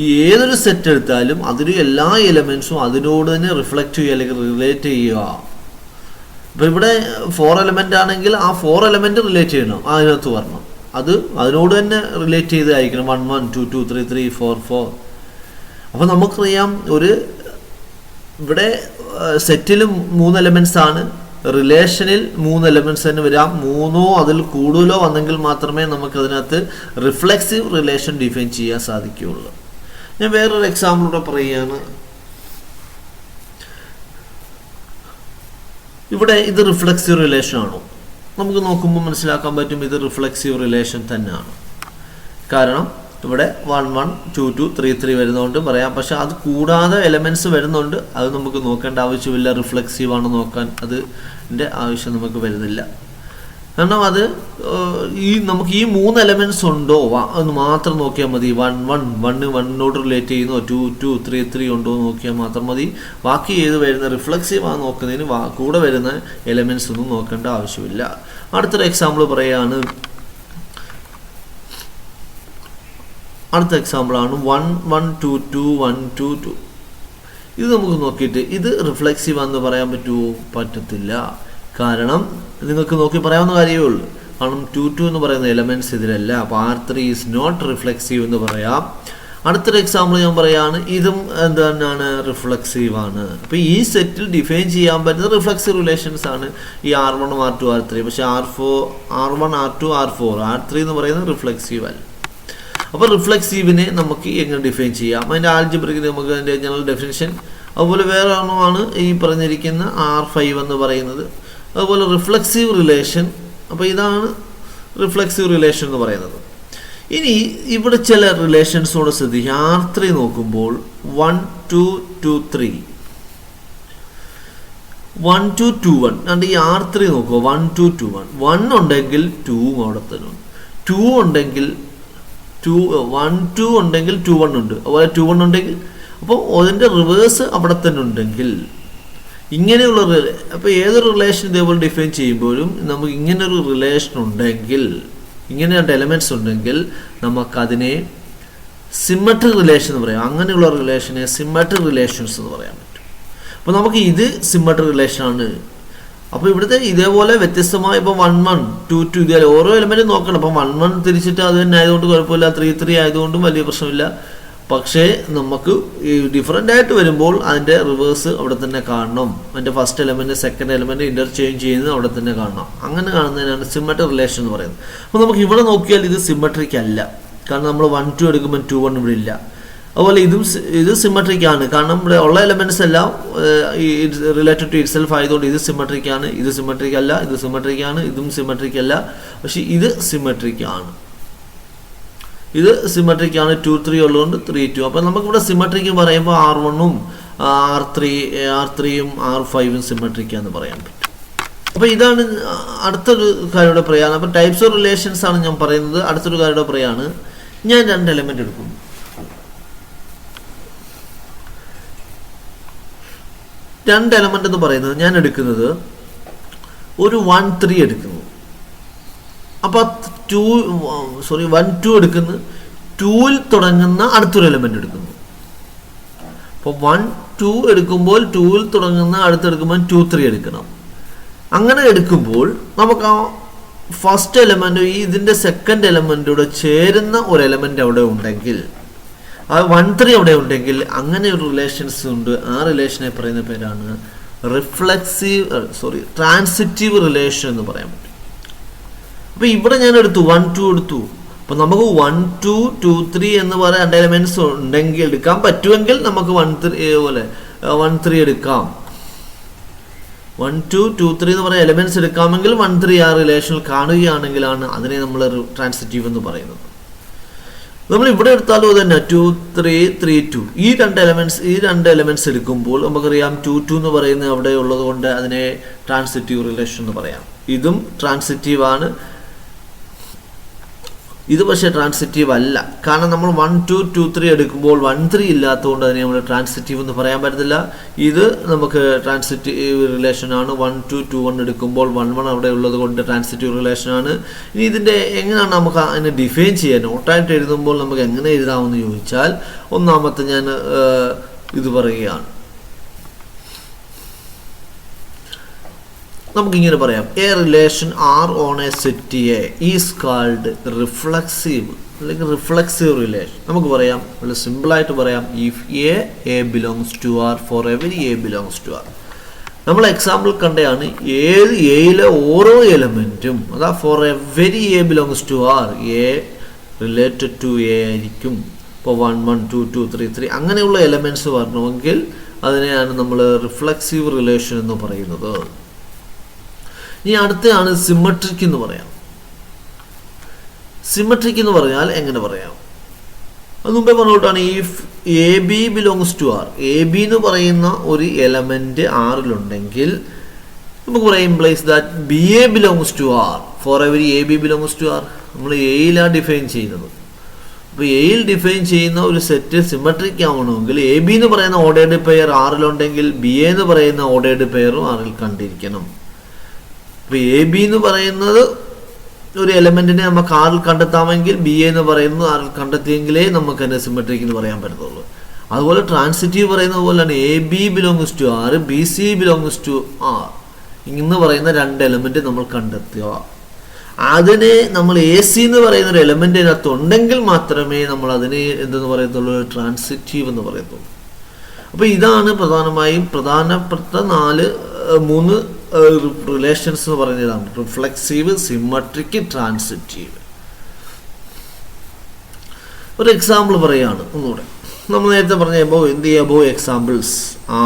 Speaker 1: ഈ ഏതൊരു സെറ്റ് എടുത്താലും അതിന് എല്ലാ എലമെൻസും അതിനോട് തന്നെ റിഫ്ലക്റ്റ് ചെയ്യുക അല്ലെങ്കിൽ റിലേറ്റ് ചെയ്യുക. അപ്പോൾ ഇവിടെ 4 എലമെൻ്റ് ആണെങ്കിൽ ആ 4 എലമെൻ്റ് റിലേറ്റ് ചെയ്യണം, അതിനകത്ത് വരണം. അത് അതിനോട് തന്നെ റിലേറ്റ് ചെയ്തായിരിക്കണം. 1 1 2 2 3 3 4 4. അപ്പോൾ നമുക്കറിയാം ഇവിടെ സെറ്റിൽ 3 എലമെൻറ്റ്സ് ആണ്, റിലേഷനിൽ 3 എലമെൻറ്റ്സ് തന്നെ വരാം. 3ഓ അതിൽ കൂടുതലോ വന്നെങ്കിൽ മാത്രമേ നമുക്കതിനകത്ത് റിഫ്ലക്സീവ് റിലേഷൻ ഡിഫൈൻ ചെയ്യാൻ സാധിക്കുകയുള്ളൂ. ഞാൻ വേറൊരു എക്സാമ്പിളൂടെ പറയുകയാണ്. ഇവിടെ ഇത് റിഫ്ലക്സീവ് റിലേഷൻ ആണോ? നമുക്ക് നോക്കുമ്പോൾ മനസ്സിലാക്കാൻ പറ്റും ഇത് റിഫ്ലക്സീവ് റിലേഷൻ തന്നെയാണ്. കാരണം ഇവിടെ 1 1 2 2 3 3 വരുന്നതുകൊണ്ട് പറയാം. പക്ഷെ അത് കൂടാതെ എലമെൻറ്റ്സ് വരുന്നുണ്ട്, അത് നമുക്ക് നോക്കേണ്ട ആവശ്യമില്ല. റിഫ്ലക്സീവ് ആണ് നോക്കാൻ അതിൻ്റെ ആവശ്യം നമുക്ക് വരുന്നില്ല. കാരണം അത് നമുക്ക് ഈ 3 എലമെൻറ്റ്സ് ഉണ്ടോ എന്ന് മാത്രം നോക്കിയാൽ മതി. 1 1 1 1നോട് റിലേറ്റ് ചെയ്യുന്നോ 2 2 3 3 ഉണ്ടോ എന്ന് നോക്കിയാൽ മാത്രം മതി. ബാക്കി ഏത് വരുന്ന റിഫ്ലക്സീവ് ആണ് നോക്കുന്നതിന് കൂടെ വരുന്ന എലമെൻറ്റ്സ് ഒന്നും നോക്കേണ്ട ആവശ്യമില്ല. അടുത്തൊരു എക്സാമ്പിൾ പറയുകയാണ്. അടുത്ത എക്സാമ്പിളാണ് 1 1 2 2 1 2 2. ഇത് നമുക്ക് നോക്കിയിട്ട് ഇത് റിഫ്ലക്സീവ് ആണെന്ന് പറയാൻ പറ്റുമോ? പറ്റത്തില്ല. കാരണം നിങ്ങൾക്ക് നോക്കി പറയാവുന്ന കാര്യമേ ഉള്ളൂ. കാരണം 2 2 എന്ന് പറയുന്ന എലമെൻറ്റ്സ് ഇതിലല്ല. അപ്പോൾ R3 ഈസ് നോട്ട് റിഫ്ലക്സീവ് എന്ന് പറയാം. അടുത്തൊരു എക്സാമ്പിൾ ഞാൻ പറയുകയാണ്. ഇതും എന്താണ്? റിഫ്ലക്സീവ് ആണ്. അപ്പോൾ ഈ സെറ്റിൽ ഡിഫൈൻ ചെയ്യാൻ പറ്റുന്ന റിഫ്ലക്സീവ് റിലേഷൻസ് ആണ് ഈ R1 R2 R3. പക്ഷേ R1 R2 R4 R3 എന്ന് പറയുന്നത് റിഫ്ലക്സീവ് അല്ല. അപ്പോൾ റിഫ്ലക്സീവിനെ നമുക്ക് എങ്ങനെ ഡിഫൈൻ ചെയ്യാം? അതിൻ്റെ ആൽജിബ്രിക്കിൽ നമുക്ക് അതിൻ്റെ ജനറൽ ഡെഫിനിഷൻ അതുപോലെ വേറെ ഒന്നുമാണ് ഈ പറഞ്ഞിരിക്കുന്ന R5 എന്ന് പറയുന്നത്. അതുപോലെ റിഫ്ലെക്സീവ് റിലേഷൻ. അപ്പോൾ ഇതാണ് റിഫ്ലെക്സീവ് റിലേഷൻ എന്ന് പറയുന്നത്. ഇനി ഇവിടെ ചില റിലേഷൻസോടെ ശ്രദ്ധിക്കുക. R3 നോക്കുമ്പോൾ 1 2 2 3 1 2 2 1 and ഈ R3 നോക്കുക 1 2 2 1 1 ഉണ്ടെങ്കിൽ 2 അവിടെ തന്നെ ഉണ്ട്. 2 ഉണ്ടെങ്കിൽ 1 2 ഉണ്ടെങ്കിൽ 2 1 ഉണ്ട്. അതുപോലെ 2 1 ഉണ്ടെങ്കിൽ അപ്പോൾ അതിൻ്റെ റിവേഴ്സ് അവിടെ തന്നെ ഉണ്ടെങ്കിൽ ഇങ്ങനെയുള്ള അപ്പോൾ ഏതൊരു റിലേഷൻ ഇതേപോലെ ഡിഫൈൻ ചെയ്യുമ്പോഴും നമുക്ക് ഇങ്ങനൊരു റിലേഷൻ ഉണ്ടെങ്കിൽ, ഇങ്ങനെ രണ്ട് എലമെൻറ്റ്സ് ഉണ്ടെങ്കിൽ നമുക്കതിനെ സിമ്മട്രിക് റിലേഷൻ എന്ന് പറയാം. അങ്ങനെയുള്ള റിലേഷനെ സിമ്മട്രിക് റിലേഷൻസ് എന്ന് പറയാൻ പറ്റും. അപ്പോൾ നമുക്ക് ഇത് സിമ്മട്രിക് റിലേഷനാണ്. അപ്പോൾ ഇവിടുത്തെ ഇതേപോലെ വ്യത്യസ്തമായ ഇപ്പോൾ 1 1 2 2 ഇതേ ഓരോ എലമെൻറ്റും നോക്കണം. അപ്പം 1 1 തിരിച്ചിട്ട് അത് തന്നെ ആയതുകൊണ്ട് കുഴപ്പമില്ല, 3 3 ആയതുകൊണ്ടും വലിയ പ്രശ്നമില്ല. പക്ഷേ നമുക്ക് ഈ ഡിഫറൻ്റ് ആയിട്ട് വരുമ്പോൾ അതിൻ്റെ റിവേഴ്സ് അവിടെ തന്നെ കാണണം. അതിൻ്റെ first element second element interchange ചെയ്യുന്നത് അവിടെ തന്നെ കാണണം. അങ്ങനെ കാണുന്നതിനാണ് സിമ്മട്രിക് റിലേഷൻ എന്ന് പറയുന്നത്. അപ്പോൾ നമുക്ക് ഇവിടെ നോക്കിയാൽ ഇത് സിമ്മട്രിക് അല്ല, കാരണം നമ്മൾ 1 2 എടുക്കുമ്പോൾ 2 1 ഇവിടെ ഇല്ല. അതുപോലെ ഇത് സിമ്മട്രിക് ആണ്, കാരണം ഇവിടെ ഉള്ള എലമെൻറ്റ്സ് എല്ലാം റിലേറ്റഡ് ടു ഇറ്റ് സെൽഫ് ആയതുകൊണ്ട് ഇത് സിമ്മട്രിക് ആണ്. ഇത് സിമ്മട്രിക് അല്ല, ഇത് സിമ്മട്രിക് ആണ്, ഇതും സിമ്മട്രിക് അല്ല. പക്ഷേ ഇത് സിമ്മട്രിക് ആണ്. ഇത് സിമ്മട്രിക് ആണ്. 2 3 ഉള്ളതുകൊണ്ട് 3 2. അപ്പോൾ നമുക്കിവിടെ സിമ്മട്രിക് പറയുമ്പോൾ R1ഉം R3യും R5ഉം സിമ്മട്രിക് എന്ന് പറയാൻ പറ്റും. അപ്പോൾ ഇതാണ് അടുത്തൊരു കാര്യയുടെ പറയാണ്. അപ്പോൾ ടൈപ്സ് ഓഫ് റിലേഷൻസ് ആണ് ഞാൻ പറയുന്നത്. അടുത്തൊരു കാര്യയുടെ പറയാണ്. ഞാൻ 2 എലമെൻറ്റ് എടുക്കുന്നു. 2 എലമെൻ്റ് എന്ന് പറയുന്നത് ഞാൻ എടുക്കുന്നത് ഒരു 1 3 എടുക്കുന്നു. അപ്പോൾ 1 2 എടുക്കുന്നു. 2ൽ തുടങ്ങുന്ന അടുത്തൊരു എലമെൻ്റ് എടുക്കുന്നു. അപ്പോൾ 1 2 എടുക്കുമ്പോൾ 2ൽ തുടങ്ങുന്ന അടുത്തെടുക്കുമ്പോൾ 2 3 എടുക്കണം. അങ്ങനെ എടുക്കുമ്പോൾ നമുക്ക് ആ ഫസ്റ്റ് എലമെൻ്റ് ഇതിൻ്റെ സെക്കൻഡ് എലമെൻറ്റോട് ചേരുന്ന ഒരു എലമെൻ്റ് അവിടെ ഉണ്ടെങ്കിൽ, ആ 1 3 അവിടെ ഉണ്ടെങ്കിൽ അങ്ങനെ ഒരു റിലേഷൻസ് ഉണ്ട്. ആ റിലേഷനെ പറയുന്ന പേരാണ് ട്രാൻസിറ്റീവ് റിലേഷൻ എന്ന് പറയാൻ പറ്റും. അപ്പോൾ ഇവിടെ ഞാൻ എടുത്തു 1 2 എടുത്തു. അപ്പോൾ നമുക്ക് 1 2 2 3 എന്ന് പറയുന്ന 2 എലമെൻറ്റ്സ് ഉണ്ടെങ്കിൽ എടുക്കാൻ പറ്റുമെങ്കിൽ നമുക്ക് 1 3 എടുക്കാം. 1 2 2 3 എന്ന് പറയുന്ന എലമെൻറ്റ്സ് എടുക്കാമെങ്കിൽ 1 3 ആ റിലേഷനിൽ കാണുകയാണെങ്കിലാണ് അതിനെ നമ്മൾ ട്രാൻസിറ്റീവ് എന്ന് പറയുന്നത്. നമ്മൾ ഇവിടെ എടുത്താലും അത് തന്നെ 2 3 3 2 ഈ രണ്ട് എലമെൻറ്റ്സ് എടുക്കുമ്പോൾ നമുക്കറിയാം 2 2 എന്ന് പറയുന്നത് അവിടെ ഉള്ളത് കൊണ്ട് അതിനെ ട്രാൻസിറ്റീവ് റിലേഷൻ എന്ന് പറയാം. ഇതും ട്രാൻസിറ്റീവ് ആണ്. ഇത് പക്ഷേ ട്രാൻസിറ്റീവ് അല്ല, കാരണം നമ്മൾ 1 2 2 3 എടുക്കുമ്പോൾ 1 3 ഇല്ലാത്തതുകൊണ്ട് അതിനെ നമ്മൾ ട്രാൻസിറ്റീവ് എന്ന് പറയാൻ പറ്റത്തില്ല. ഇത് നമുക്ക് ട്രാൻസിറ്റീവ് റിലേഷനാണ്. 1 2 2 1 എടുക്കുമ്പോൾ 1 1 അവിടെ ഉള്ളത് കൊണ്ട് ട്രാൻസിറ്റീവ് റിലേഷനാണ്. ഇനി ഇതിൻ്റെ എങ്ങനെയാണ് നമുക്ക് അതിനെ ഡിഫൈൻ ചെയ്യാൻ, നോട്ടായിട്ട് എഴുതുമ്പോൾ നമുക്ക് എങ്ങനെ എഴുതാമെന്ന് ചോദിച്ചാൽ, ഒന്നാമത്തെ ഞാൻ ഇത് പറയുകയാണ്. നമുക്കിങ്ങനെ പറയാം, a relation R on a set A is called reflexive അല്ലെങ്കിൽ റിഫ്ലെക്സീവ് റിലേഷൻ. നമുക്ക് പറയാം, വളരെ സിമ്പിളായിട്ട് പറയാം, if a belongs to R for every a belongs to R. നമ്മൾ എക്സാമ്പിൾ കണ്ടതാണ്, ഏത് എയിലെ ഓരോ എലമെൻറ്റും അതാ for every a belongs to R a related to a ആയിരിക്കും. ഇപ്പോൾ 1 1 2 2 3 3 അങ്ങനെയുള്ള എലമെൻറ്റ്സ് വരണമെങ്കിൽ അതിനെയാണ് നമ്മൾ റിഫ്ലെക്സീവ് റിലേഷൻ എന്ന് പറയുന്നത്. ഇനി അടുത്തതാണ് സിമ്മട്രിക് എന്ന് പറയാം. സിമ്മട്രിക് എന്ന് പറഞ്ഞാൽ എങ്ങനെ പറയാം? അത് മുമ്പേ പറഞ്ഞുകൊണ്ടാണ്, if a b belongs to R, a b എന്ന് പറയുന്ന ഒരു എലമെൻറ്റ് ആറിലുണ്ടെങ്കിൽ നമുക്ക് പറയാം implies that b a belongs to R for every a b belongs to R. നമ്മൾ എയിലാണ് ഡിഫൈൻ ചെയ്യുന്നത്. അപ്പോൾ എയിൽ ഡിഫൈൻ ചെയ്യുന്ന ഒരു സെറ്റ് സിമ്മട്രിക് ആവണമെങ്കിൽ എ ബി എന്ന് പറയുന്ന ഓർഡേർഡ് പെയർ ആറിലുണ്ടെങ്കിൽ ബി എ എന്ന് പറയുന്ന ഓർഡേർഡ് പെയറും ആറിൽ കണ്ടിരിക്കണം. അപ്പോൾ എ ബി എന്ന് പറയുന്നത് ഒരു എലമെൻറ്റിനെ നമുക്ക് ആറിൽ കണ്ടെത്താമെങ്കിൽ ബി എ എന്ന് പറയുന്നത് ആറിൽ കണ്ടെത്തിയെങ്കിലേ നമുക്ക് അതിനെ സിമ്മട്രിക് എന്ന് പറയാൻ പറ്റത്തുള്ളൂ. അതുപോലെ ട്രാൻസിറ്റീവ് പറയുന്നത് പോലെയാണ്, a b belongs to R, b c belongs to R എന്ന് പറയുന്ന 2 എലമെൻറ്റ് നമ്മൾ കണ്ടെത്തുക. അതിനെ നമ്മൾ എ സി എന്ന് പറയുന്ന ഒരു എലമെൻ്റ് അതിനകത്ത് ഉണ്ടെങ്കിൽ മാത്രമേ നമ്മൾ അതിനെ എന്തെന്ന് പറയത്തുള്ളൂ, ട്രാൻസിറ്റീവ് എന്ന് പറയത്തുള്ളൂ. അപ്പോൾ ഇതാണ് പ്രധാനമായും പ്രധാനപ്പെട്ട 3 റിലേഷൻസ് എന്ന് പറയുന്നത് ഇതാണ്: റിഫ്ലെക്സീവ്, സിമ്മട്രിക്, ട്രാൻസിറ്റീവ്. ഒരു എക്സാമ്പിൾ പറയുകയാണ് ഒന്നുകൂടെ. നമ്മൾ നേരത്തെ പറഞ്ഞ above examples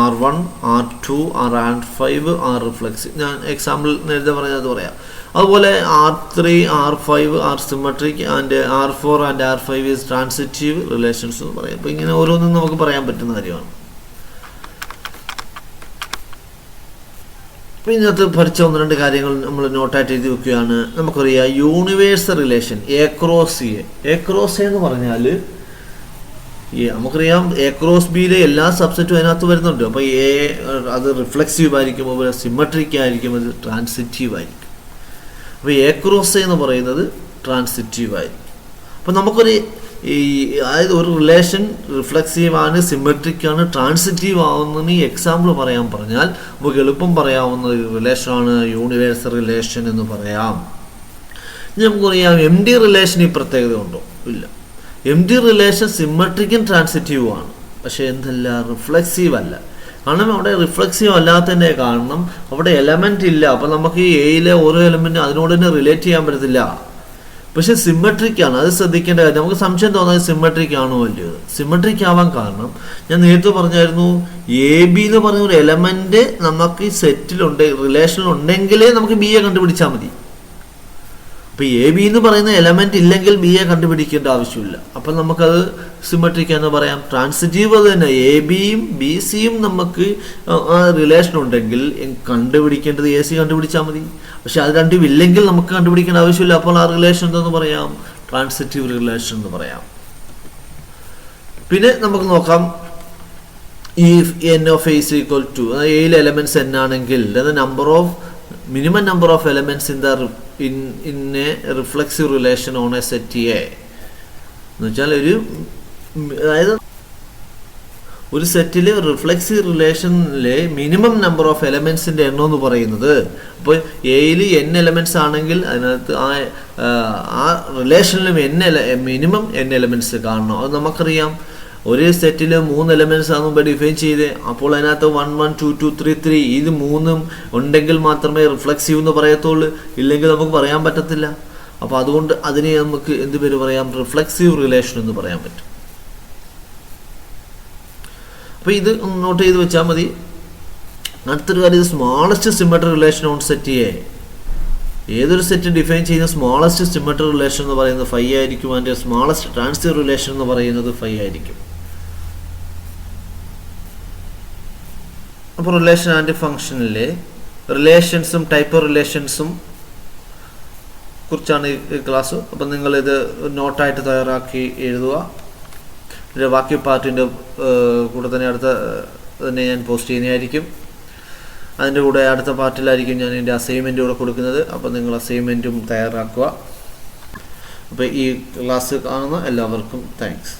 Speaker 1: R1, R2, R5 R reflexive. ഞാൻ എക്സാമ്പിൾ നേരത്തെ പറഞ്ഞത് പറയാം. അതുപോലെ R3, R5 R symmetric and R4 and R5 is transitive relations എന്ന് പറയാം. അപ്പോൾ ഇങ്ങനെ ഓരോന്നും നമുക്ക് പറയാൻ പറ്റുന്ന കാര്യമാണ്. അപ്പോൾ ഇതിനകത്ത് പഠിച്ച 1-2 കാര്യങ്ങൾ നമ്മൾ നോട്ടായിട്ട് എഴുതി വെക്കുകയാണ്. നമുക്കറിയാം യൂണിവേഴ്സൽ റിലേഷൻ എ ക്രോസ് എന്ന് പറഞ്ഞാൽ നമുക്കറിയാം എ ക്രോസ് ബിയിലെ എല്ലാ സബ്സെറ്റും അതിനകത്ത് വരുന്നുണ്ട്. അപ്പോൾ എ അത് റിഫ്ലെക്സീവ് ആയിരിക്കും, അതുപോലെ സിമെട്രിക് ആയിരിക്കും, അത് ട്രാൻസിറ്റീവ് ആയിരിക്കും. അപ്പോൾ എ ക്രോസ് എന്ന് പറയുന്നത് ട്രാൻസിറ്റീവ് ആയിരിക്കും. അപ്പോൾ നമുക്കൊരു അതായത് ഒരു റിലേഷൻ റിഫ്ലെക്സീവ് ആണ്, സിമെട്രിക് ആണ്, ട്രാൻസിറ്റീവ് ആവുന്നതിന് എക്സാമ്പിൾ പറഞ്ഞാൽ നമുക്ക് എളുപ്പം പറയാവുന്ന റിലേഷനാണ് യൂണിവേഴ്സൽ റിലേഷൻ എന്ന് പറയാം. നമുക്കറിയാം എം ഡി റിലേഷൻ ഈ പ്രത്യേകത ഉണ്ടോ? ഇല്ല. എം ഡി റിലേഷൻ സിമെട്രിക്കും ട്രാൻസിറ്റീവും ആണ്, പക്ഷേ എന്തല്ല, റിഫ്ലെക്സീവ് അല്ല. കാരണം അവിടെ റിഫ്ലെക്സീവ് അല്ലാത്തതിൻ്റെ കാരണം അവിടെ എലമെൻ്റ് ഇല്ല. അപ്പോൾ നമുക്ക് ഈ എയിലെ ഓരോ എലമെൻറ്റും അതിനോട് തന്നെ റിലേറ്റ് ചെയ്യാൻ പറ്റത്തില്ല. പക്ഷെ സിമെട്രിക് ആണ്, അത് ശ്രദ്ധിക്കേണ്ട കാര്യം. നമുക്ക് സംശയം തോന്നാൻ സിമെട്രിക് ആണോ അല്ലയോ? സിമെട്രിക് ആവാൻ കാരണം ഞാൻ നേരത്തെ പറഞ്ഞായിരുന്നു, എ ബി എന്ന് പറഞ്ഞ ഒരു എലമെൻറ്റ് നമുക്ക് ഈ സെറ്റിലുണ്ട്, റിലേഷനിലുണ്ടെങ്കിലേ നമുക്ക് ബി എ കണ്ടുപിടിച്ചാൽ മതി. അപ്പോൾ എ ബി എന്ന് പറയുന്ന എലമെൻറ്റ് ഇല്ലെങ്കിൽ ബി എ കണ്ടുപിടിക്കേണ്ട ആവശ്യമില്ല. അപ്പം നമുക്കത് സിമെട്രിക് എന്ന് പറയാം. ട്രാൻസിറ്റീവ് അത് തന്നെ, എ ബിയും ബി സിയും നമുക്ക് ആ റിലേഷൻ ഉണ്ടെങ്കിൽ കണ്ടുപിടിക്കേണ്ടത് എ സി കണ്ടുപിടിച്ചാൽ മതി. പക്ഷെ അത് രണ്ടും ഇല്ലെങ്കിൽ നമുക്ക് കണ്ടുപിടിക്കേണ്ട ആവശ്യമില്ല. അപ്പോൾ ആ റിലേഷൻ എന്തെന്ന് പറയാം? ട്രാൻസിറ്റീവ് റിലേഷൻ എന്ന് പറയാം. പിന്നെ നമുക്ക് നോക്കാം, ഈ n of A is equal to എയിലെ എലമെൻറ്റ്സ് എൻ ആണെങ്കിൽ minimum number of elements in a reflexive relation on a set A. എന്ന് വെച്ചാൽ അതായത് ഒരു സെറ്റിലെ റിഫ്ലെക്സീവ് റിലേഷനിലെ മിനിമം നമ്പർ ഓഫ് എലമെൻസിൻ്റെ എണ്ണം എന്ന് പറയുന്നത്, അപ്പോൾ എയിൽ n എലമെൻറ്റ്സ് ആണെങ്കിൽ അതിനകത്ത് ആ റിലേഷനിലും മിനിമം n എലമെൻറ്റ്സ് കാണണം. അത് നമുക്കറിയാം. ഒരു സെറ്റിൽ 3 എലമെൻറ്റ്സ് ആണ് മുമ്പ് ഡിഫൈൻ ചെയ്ത്. അപ്പോൾ അതിനകത്ത് 1 1 2 2 3 3 ഇത് 3ഉം ഉണ്ടെങ്കിൽ മാത്രമേ റിഫ്ലെക്സീവ് എന്ന് പറയത്തുള്ളൂ, ഇല്ലെങ്കിൽ നമുക്ക് പറയാൻ പറ്റത്തില്ല. അപ്പോൾ അതുകൊണ്ട് അതിനെ നമുക്ക് എന്ത് പേര് പറയാം? റിഫ്ലെക്സീവ് റിലേഷൻ എന്ന് പറയാൻ പറ്റും. അപ്പോൾ ഇത് നോട്ട് ചെയ്ത് വെച്ചാൽ മതി. അടുത്തൊരു കാര്യം, smallest symmetric relation on set A. ഏതൊരു സെറ്റ് ഡിഫൈൻ ചെയ്യുന്ന സ്മോളസ്റ്റ് സിമെട്രിക് റിലേഷൻ എന്ന് പറയുന്നത് 5 ആയിരിക്കും. അതിൻ്റെ സ്മോളസ്റ്റ് ട്രാൻസിറ്റീവ് റിലേഷൻ എന്ന് പറയുന്നത് 5 ആയിരിക്കും. അപ്പോൾ റിലേഷൻ ആൻഡ് ഫംഗ്ഷനിലെ റിലേഷൻസും ടൈപ്പ് റിലേഷൻസും കുറിച്ചാണ് ഈ ക്ലാസ്. അപ്പം നിങ്ങളിത് നോട്ടായിട്ട് തയ്യാറാക്കി എഴുതുക. ഇതിൻ്റെ ബാക്കി പാർട്ടിൻ്റെ കൂടെ തന്നെ അടുത്ത തന്നെ ഞാൻ പോസ്റ്റ് ചെയ്യുന്നതായിരിക്കും. അതിൻ്റെ കൂടെ അടുത്ത പാർട്ടിലായിരിക്കും ഞാൻ എൻ്റെ അസൈൻമെൻറ്റ് കൂടെ കൊടുക്കുന്നത്. അപ്പോൾ നിങ്ങൾ അസൈൻമെൻറ്റും തയ്യാറാക്കുക. അപ്പോൾ ഈ ക്ലാസ് കാണുന്ന എല്ലാവർക്കും താങ്ക്സ്.